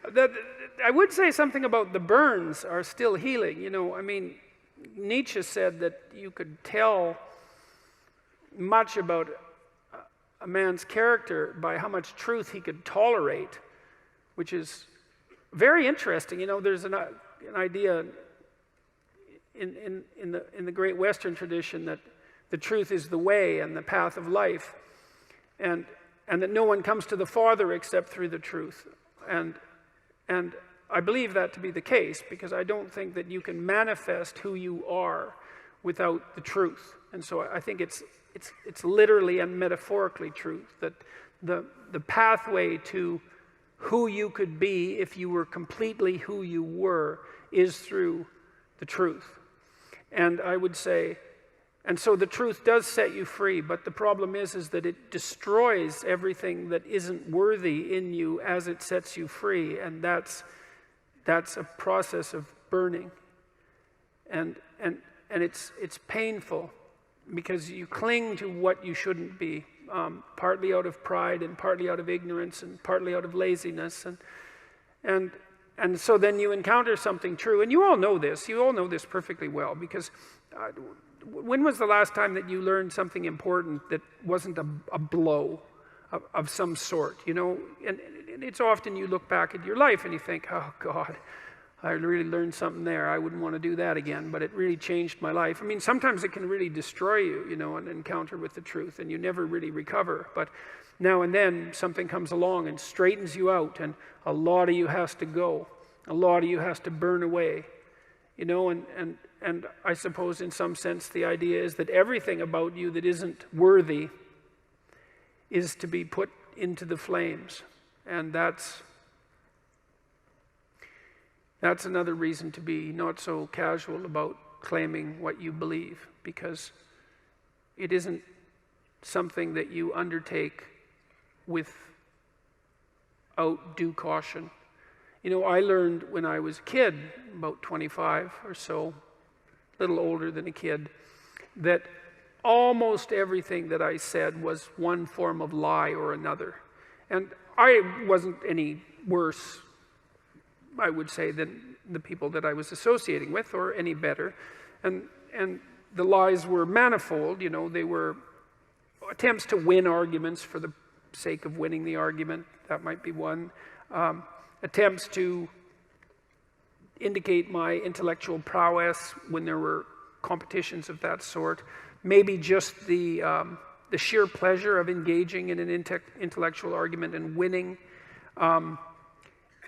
I would say something about the burns are still healing. You know, I mean, Nietzsche said that you could tell much about a man's character by how much truth he could tolerate, which is very interesting. You know, there's an idea in the great Western tradition that the truth is the way and the path of life, and that no one comes to the Father except through the truth. And I believe that to be the case, because I don't think that you can manifest who you are without the truth. And so I think it's literally and metaphorically truth, that the pathway to who you could be if you were completely who you were is through the truth. And I would say, and so the truth does set you free, but the problem is that it destroys everything that isn't worthy in you as it sets you free, and that's a process of burning. And it's painful, because you cling to what you shouldn't be, partly out of pride and partly out of ignorance and partly out of laziness, and so then you encounter something true, and you all know this perfectly well, because when was the last time that you learned something important that wasn't a blow of some sort, you know? And it's often you look back at your life and you think, oh God, I really learned something there. I wouldn't want to do that again, but it really changed my life. I mean, sometimes it can really destroy you, you know, an encounter with the truth, and you never really recover. But now and then something comes along and straightens you out, and a lot of you has to go. A lot of you has to burn away, you know, and I suppose in some sense the idea is that everything about you that isn't worthy is to be put into the flames. And that's another reason to be not so casual about claiming what you believe, because it isn't something that you undertake without due caution. You know, I learned when I was a kid, about 25 or so, a little older than a kid, that almost everything that I said was one form of lie or another. And I wasn't any worse, I would say, than the people that I was associating with, or any better. And the lies were manifold, you know. They were attempts to win arguments for the sake of winning the argument. That might be one. Attempts to indicate my intellectual prowess when there were competitions of that sort. Maybe just the sheer pleasure of engaging in an intellectual argument and winning.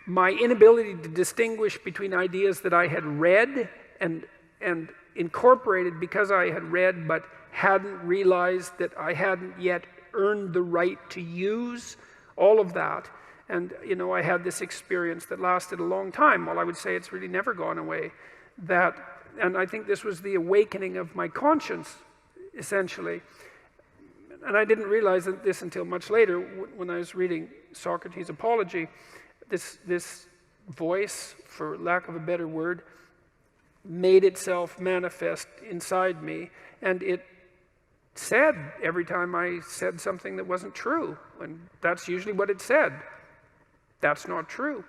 My inability to distinguish between ideas that I had read and incorporated because I had read, but hadn't realized that I hadn't yet earned the right to use, all of that. And, you know, I had this experience that lasted a long time. Well, I would say it's really never gone away. And I think this was the awakening of my conscience, essentially. And I didn't realize this until much later, when I was reading Socrates' Apology. This voice, for lack of a better word, made itself manifest inside me, and it said every time I said something that wasn't true, and that's usually what it said. That's not true.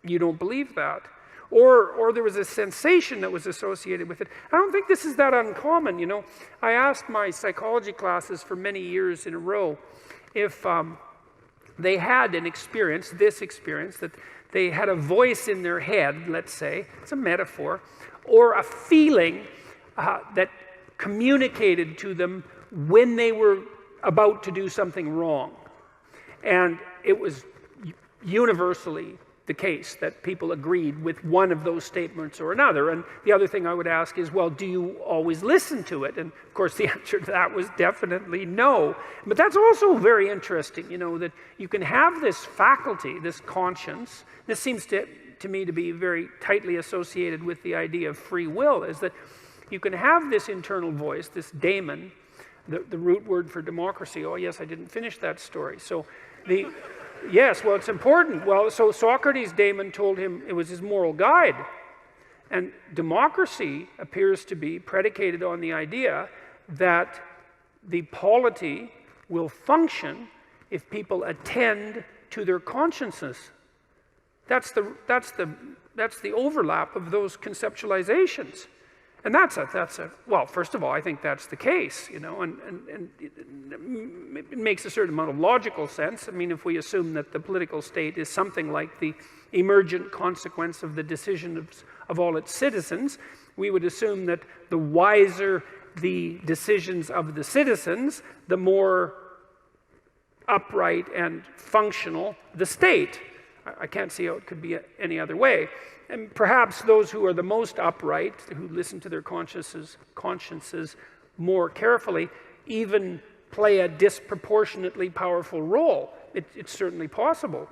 You don't believe that. Or there was a sensation that was associated with it. I don't think this is that uncommon, you know. I asked my psychology classes for many years in a row if they had an experience, that they had a voice in their head, let's say, it's a metaphor, or a feeling that communicated to them when they were about to do something wrong. And it was universally the case that people agreed with one of those statements or another. And the other thing I would ask is, well, do you always listen to it? And of course the answer to that was definitely no. But that's also very interesting, you know, that you can have this faculty, this conscience. This seems to me to be very tightly associated with the idea of free will, is that you can have this internal voice, this daemon, the root word for democracy. Oh yes, I didn't finish that story. So yes, well, it's important. Well, so Socrates' daemon told him it was his moral guide. And democracy appears to be predicated on the idea that the polity will function if people attend to their consciences. That's the overlap of those conceptualizations. And well, first of all, I think that's the case, you know, and it makes a certain amount of logical sense. I mean, if we assume that the political state is something like the emergent consequence of the decision of all its citizens, we would assume that the wiser the decisions of the citizens, the more upright and functional the state. I can't see how it could be any other way. And perhaps those who are the most upright, who listen to their consciences more carefully, even play a disproportionately powerful role. It's certainly possible.